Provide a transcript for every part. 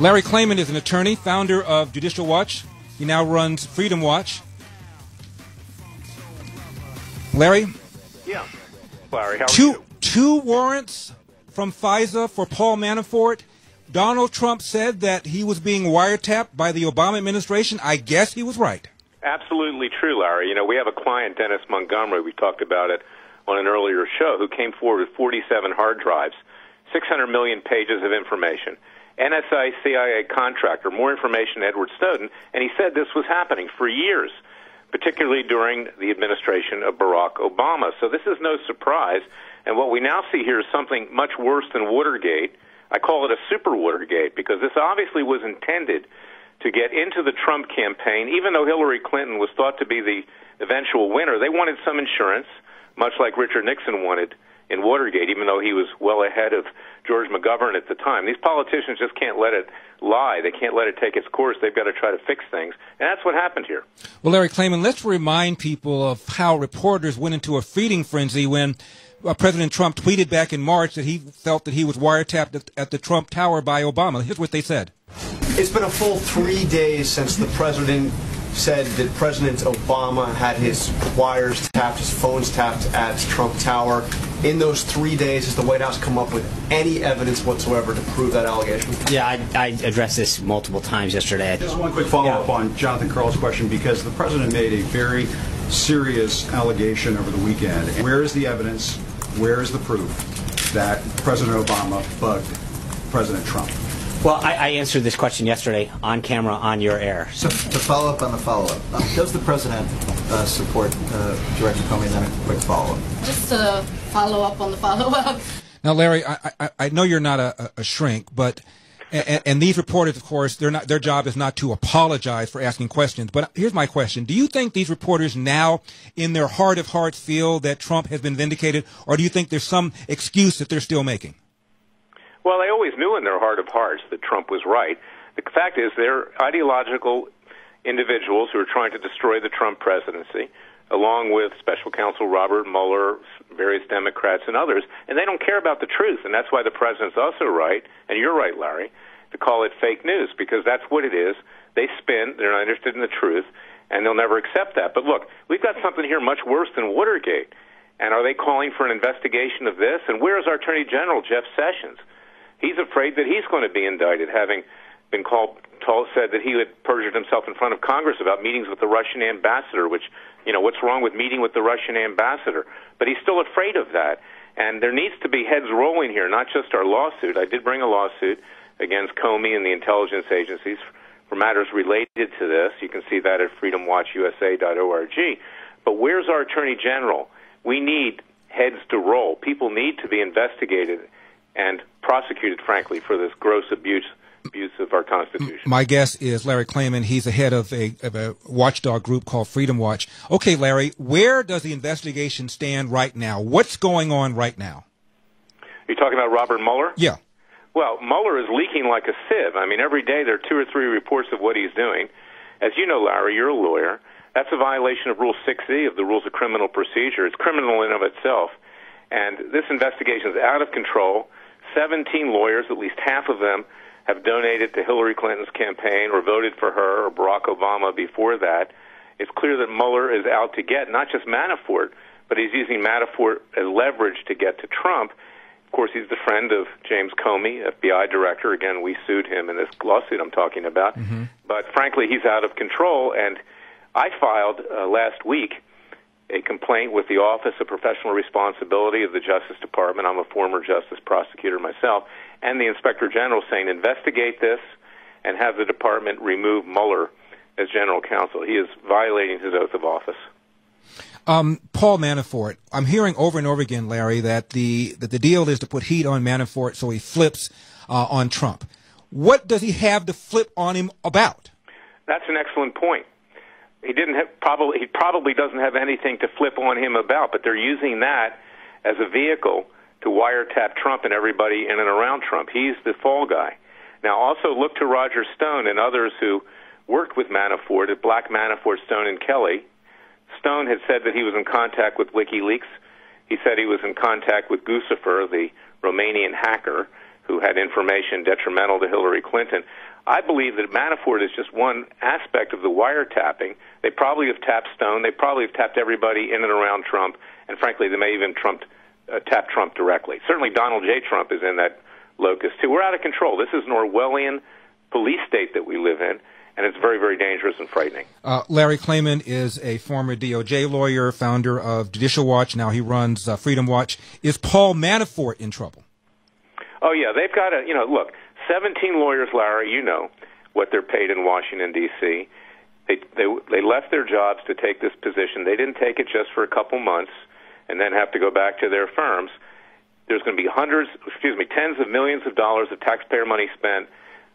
Larry Klayman is an attorney, founder of Judicial Watch. He now runs Freedom Watch. Larry? Yeah. Larry, how are you? Two warrants from FISA for Paul Manafort. Donald Trump said that he was being wiretapped by the Obama administration. I guess he was right. Absolutely true, Larry. You know, we have a client, Dennis Montgomery, we talked about it on an earlier show, who came forward with 47 hard drives, 600 million pages of information. NSA, CIA contractor, more information than Edward Snowden, and he said this was happening for years, particularly during the administration of Barack Obama. So this is no surprise, and what we now see here is something much worse than Watergate. I call it a super Watergate because this obviously was intended to get into the Trump campaign. Even though Hillary Clinton was thought to be the eventual winner, they wanted some insurance, much like Richard Nixon wanted in Watergate, even though he was well ahead of George McGovern at the time. These politicians just can't let it lie. They can't let it take its course. They've got to try to fix things. And that's what happened here. Well, Larry Klayman, let's remind people of how reporters went into a feeding frenzy when President Trump tweeted back in March that he felt that he was wiretapped at the Trump Tower by Obama. Here's what they said. It's been a full 3 days since the president said that President Obama had his wires tapped, his phones tapped at Trump Tower. In those 3 days, has the White House come up with any evidence whatsoever to prove that allegation? Yeah, I addressed this multiple times yesterday. Just one quick follow-up on Jonathan Karl's question, because the president made a very serious allegation over the weekend. Where is the evidence, where is the proof that President Obama bugged President Trump? Well, I answered this question yesterday on camera on your air. So to follow up on the follow-up, does the president support Director Comey? Then a quick follow-up. Just to follow up on the follow-up. Now, Larry, I know you're not a shrink, but and these reporters, of course, their job is not to apologize for asking questions. But here's my question: do you think these reporters now, in their heart of hearts, feel that Trump has been vindicated, or do you think there's some excuse that they're still making? Well, they always knew in their heart of hearts that Trump was right. The fact is they're ideological individuals who are trying to destroy the Trump presidency, along with Special Counsel Robert Mueller, various Democrats, and others, and they don't care about the truth, and that's why the president's also right, and you're right, Larry, to call it fake news, because that's what it is. They spin, they're not interested in the truth, and they'll never accept that. But look, we've got something here much worse than Watergate, and are they calling for an investigation of this? And where is our Attorney General, Jeff Sessions? He's afraid that he's going to be indicted, having been said that he had perjured himself in front of Congress about meetings with the Russian ambassador, which, you know, what's wrong with meeting with the Russian ambassador? But he's still afraid of that. And there needs to be heads rolling here, not just our lawsuit. I did bring a lawsuit against Comey and the intelligence agencies for matters related to this. You can see that at freedomwatchusa.org. But where's our Attorney General? We need heads to roll. People need to be investigated and prosecuted, frankly, for this gross abuse of our Constitution. My guess is Larry Klayman. He's the head of a watchdog group called Freedom Watch. Okay, Larry, where does the investigation stand right now? What's going on right now? You're talking about Robert Mueller? Yeah. Well, Mueller is leaking like a sieve. I mean, every day there are 2 or 3 reports of what he's doing. As you know, Larry, you're a lawyer. That's a violation of Rule 6E of the Rules of Criminal Procedure. It's criminal in of itself. And this investigation is out of control. 17 lawyers, at least half of them, have donated to Hillary Clinton's campaign or voted for her or Barack Obama before that. It's clear that Mueller is out to get not just Manafort, but he's using Manafort as leverage to get to Trump. Of course, he's the friend of James Comey, FBI director. Again, we sued him in this lawsuit I'm talking about. Mm-hmm. But frankly, he's out of control. And I filed last week a complaint with the Office of Professional Responsibility of the Justice Department. I'm a former justice prosecutor myself, and the Inspector General saying investigate this and have the department remove Mueller as general counsel. He is violating his oath of office. Paul Manafort, I'm hearing over and over again, Larry, that the deal is to put heat on Manafort so he flips on Trump. What does he have to flip on him about? That's an excellent point. He probably doesn't have anything to flip on him about, but they're using that as a vehicle to wiretap Trump and everybody in and around Trump. He's the fall guy. Now, also look to Roger Stone and others who worked with Manafort at Black Manafort, Stone, and Kelly. Stone had said that he was in contact with WikiLeaks. He said he was in contact with Guccifer, the Romanian hacker, who had information detrimental to Hillary Clinton. I believe that Manafort is just one aspect of the wiretapping. They probably have tapped Stone. They probably have tapped everybody in and around Trump, and frankly, they may even tap Trump directly. Certainly Donald J. Trump is in that locus, too. We're out of control. This is an Orwellian police state that we live in, and it's very, very dangerous and frightening. Larry Klayman is a former DOJ lawyer, founder of Judicial Watch. Now he runs Freedom Watch. Is Paul Manafort in trouble? Oh, yeah. They've got to, look, 17 lawyers, Larry, you know what they're paid in Washington, D.C. They left their jobs to take this position. They didn't take it just for a couple months and then have to go back to their firms. There's going to be tens of millions of dollars of taxpayer money spent.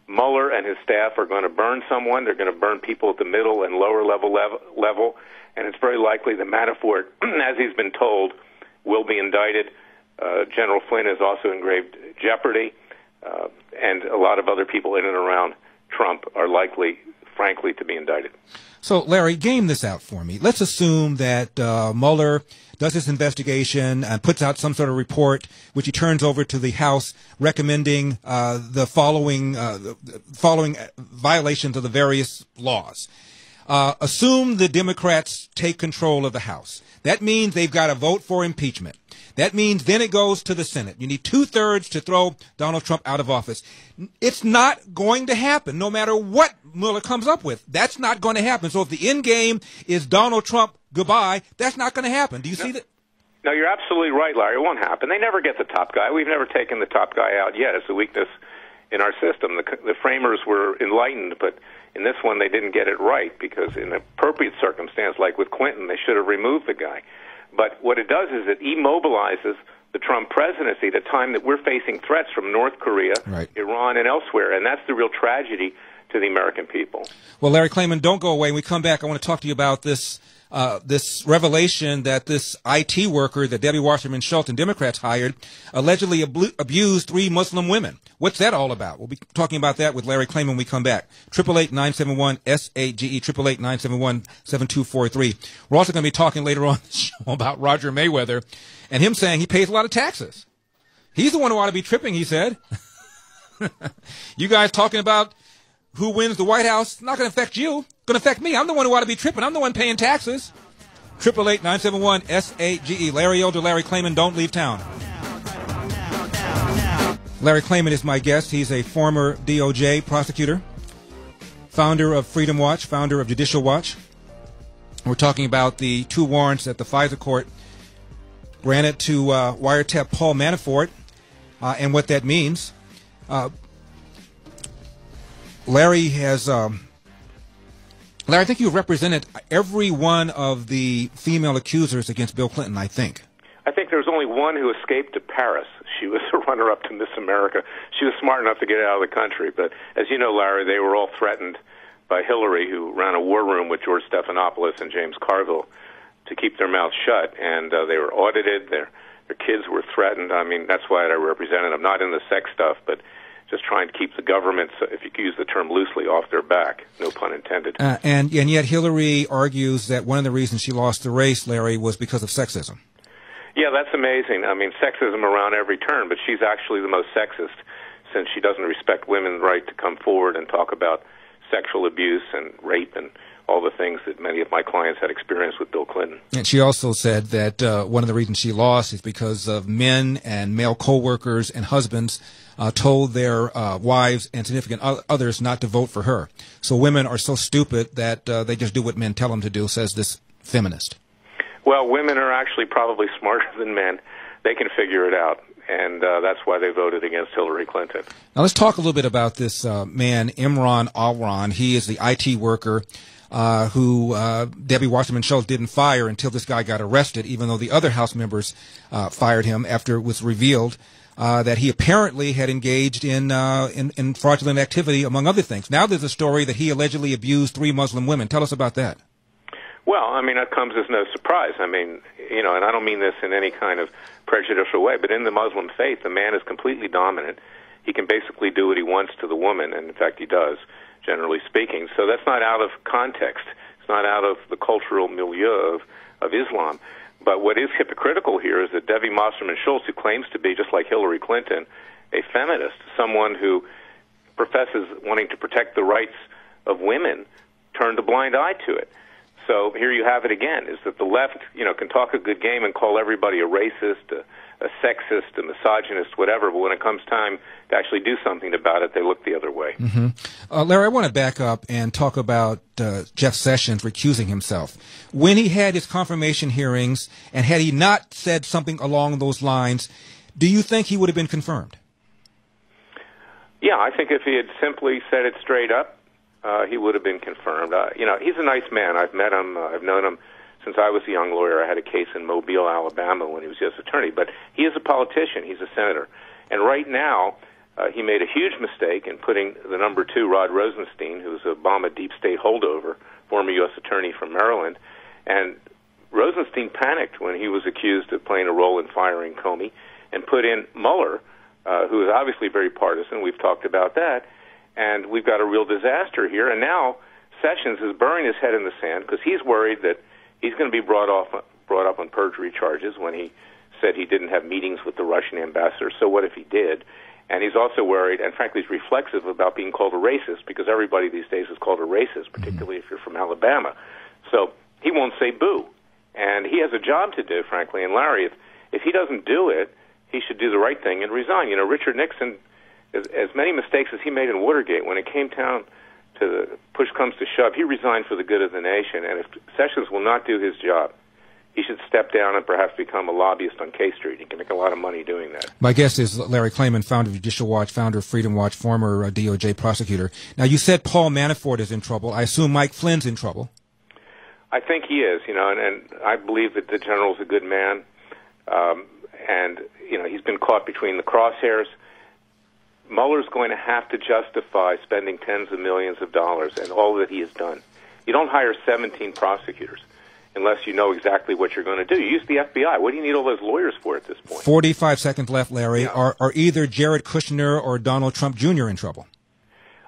Mueller and his staff are going to burn someone. They're going to burn people at the middle and lower level, and it's very likely that Manafort, as he's been told, will be indicted. General Flynn is also in grave jeopardy, and a lot of other people in and around Trump are likely, frankly, to be indicted. So, Larry, game this out for me. Let's assume that Mueller does this investigation and puts out some sort of report, which he turns over to the House, recommending the following violations of the various laws. Assume the Democrats take control of the House. That means they've got to vote for impeachment. That means then it goes to the Senate. You need 2/3 to throw Donald Trump out of office. It's not going to happen, no matter what Mueller comes up with. That's not going to happen. So if the end game is Donald Trump, goodbye, that's not going to see that? No, you're absolutely right, Larry. It won't happen. They never get the top guy. We've never taken the top guy out yet. It's a weakness in our system. The framers were enlightened, but in this one they didn't get it right, because in an appropriate circumstance, like with Clinton, they should have removed the guy. But what it does is it immobilizes the Trump presidency at a time that we're facing threats from North Korea, right, Iran, and elsewhere, and that's the real tragedy to the American people. Well, Larry Klayman, don't go away. When we come back, I want to talk to you about this revelation that this IT worker that Debbie Wasserman Schultz and Democrats hired allegedly abused 3 Muslim women. What's that all about? We'll be talking about that with Larry Klayman when we come back. 888-971-SAGE, 888-971-7243. We're also going to be talking later on the show about Roger Mayweather and him saying he pays a lot of taxes. He's the one who ought to be tripping, he said. You guys talking about who wins the White House? It's not going to affect you. It's going to affect me. I'm the one who ought to be tripping. I'm the one paying taxes. 888-971-SAGE. Larry Elder, Larry Klayman, don't leave town. Larry Klayman is my guest. He's a former DOJ prosecutor, founder of Freedom Watch, founder of Judicial Watch. We're talking about the 2 warrants that the FISA court granted to wiretap Paul Manafort and what that means. Larry, I think you've represented every one of the female accusers against Bill Clinton, I think. I think there's only one who escaped to Paris. She was a runner-up to Miss America. She was smart enough to get out of the country. But as you know, Larry, they were all threatened by Hillary, who ran a war room with George Stephanopoulos and James Carville to keep their mouths shut. And they were audited. Their kids were threatened. I mean, that's why I represented them, not in the sex stuff, but just trying to keep the government, if you could use the term loosely, off their back. No pun intended. And yet Hillary argues that one of the reasons she lost the race, Larry, was because of sexism. Yeah, that's amazing. I mean, sexism around every turn, but she's actually the most sexist, since she doesn't respect women's right to come forward and talk about sexual abuse and rape and all the things that many of my clients had experienced with Bill Clinton. And she also said that one of the reasons she lost is because of men and male co-workers and husbands told their wives and significant others not to vote for her. So women are so stupid that they just do what men tell them to do, says this feminist. Well, women are actually probably smarter than men. They can figure it out, and that's why they voted against Hillary Clinton. Now let's talk a little bit about this man, Imran Alran. He is the IT worker who Debbie Wasserman Schultz didn't fire until this guy got arrested, even though the other House members fired him after it was revealed that he apparently had engaged in fraudulent activity, among other things. Now there's a story that he allegedly abused 3 Muslim women. Tell us about that. Well, I mean, that comes as no surprise. I mean, and I don't mean this in any kind of prejudicial way, but in the Muslim faith, the man is completely dominant. He can basically do what he wants to the woman, and in fact he does, generally speaking. So that's not out of context. It's not out of the cultural milieu of Islam. But what is hypocritical here is that Debbie Wasserman Schultz, who claims to be, just like Hillary Clinton, a feminist, someone who professes wanting to protect the rights of women, turned a blind eye to it. So here you have it again, is that the left, can talk a good game and call everybody a racist, a sexist, a misogynist, whatever, but when it comes time to actually do something about it, they look the other way. Larry, I want to back up and talk about Jeff Sessions recusing himself. When he had his confirmation hearings, and had he not said something along those lines, do you think he would have been confirmed? Yeah, I think if he had simply said it straight up, he would have been confirmed. He's a nice man. I've met him. I've known him since I was a young lawyer. I had a case in Mobile, Alabama, when he was U.S. attorney. But he is a politician. He's a senator. And right now, he made a huge mistake in putting the number 2, Rod Rosenstein, who's an Obama deep state holdover, former U.S. attorney from Maryland. And Rosenstein panicked when he was accused of playing a role in firing Comey, and put in Mueller, who is obviously very partisan. We've talked about that. And we've got a real disaster here. And now Sessions is burying his head in the sand because he's worried that he's going to be brought up on perjury charges when he said he didn't have meetings with the Russian ambassador. So what if he did? And he's also worried, and frankly he's reflexive about being called a racist, because everybody these days is called a racist, particularly if you're from Alabama. So he won't say boo. And he has a job to do, frankly. And Larry, if he doesn't do it, he should do the right thing and resign. Richard Nixon, as many mistakes as he made in Watergate, when it came down to the push comes to shove, he resigned for the good of the nation. And if Sessions will not do his job, he should step down and perhaps become a lobbyist on K Street. He can make a lot of money doing that. My guest is Larry Klayman, founder of Judicial Watch, founder of Freedom Watch, former DOJ prosecutor. Now, you said Paul Manafort is in trouble. I assume Mike Flynn's in trouble. I think he is, and I believe that the general's a good man. And he's been caught between the crosshairs. Mueller's going to have to justify spending tens of millions of dollars and all that he has done. You don't hire 17 prosecutors unless you know exactly what you're going to do. You use the FBI. What do you need all those lawyers for at this point? 45 seconds left, Larry. Yeah. Are either Jared Kushner or Donald Trump Jr. in trouble?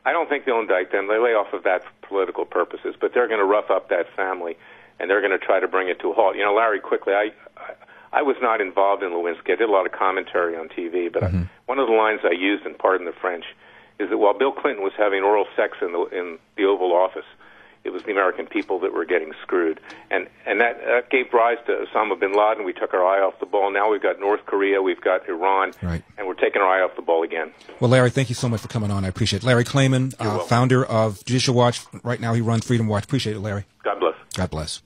I don't think they'll indict them. They lay off of that for political purposes, but they're going to rough up that family, and they're going to try to bring it to a halt. Larry, quickly, I was not involved in Lewinsky. I did a lot of commentary on TV, but one of the lines I used, and pardon the French, is that while Bill Clinton was having oral sex in the Oval Office, it was the American people that were getting screwed. And that gave rise to Osama bin Laden. We took our eye off the ball. Now we've got North Korea, we've got Iran, right, and we're taking our eye off the ball again. Well, Larry, thank you so much for coming on. I appreciate it. Larry Klayman, founder of Judicial Watch. Right now he runs Freedom Watch. Appreciate it, Larry. God bless. God bless.